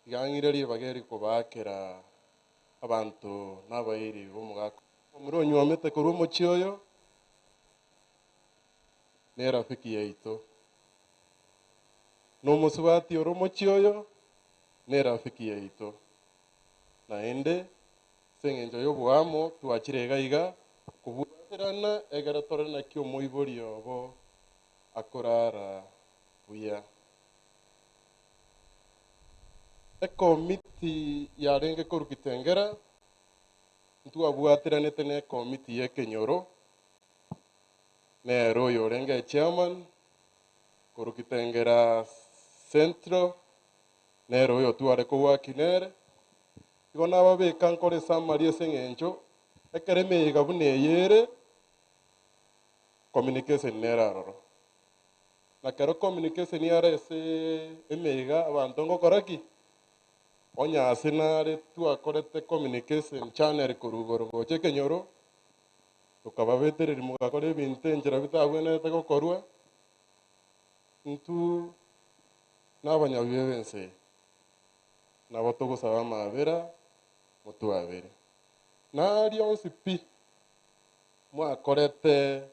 igang'ireri bageri kobakera abantu nabairi bomogaka omuro onywomete korwa omochie oyo na erafiki yaito na omosubati ore omochie oyo na erafiki yaito naende ase eng'encho ya oboamo twachire iga kobwaterana egere tore naki omoibori obo akorara buya. Ekomiti yarenge korwa Kitengela ntwabwateranete na ekomiti ya Ekenyoro nere oyo orenge echairman korwa Kitengela Central nere oyo tware kowaki nere igo nababeka nkore summary ase eng'encho ekero emeiga buna eye communication nere aroro na kero communication yare ase emeiga abanto ngokora ki onya ase nare twakorete communication channel korwa igoro gocha Ekenyoro tokababetereri mogakora ebinto enchera bitabwenerete gokorwa intwe na abanyabuya ba ense nabo togosaba amabera motwabere na rionsi pi mwakorete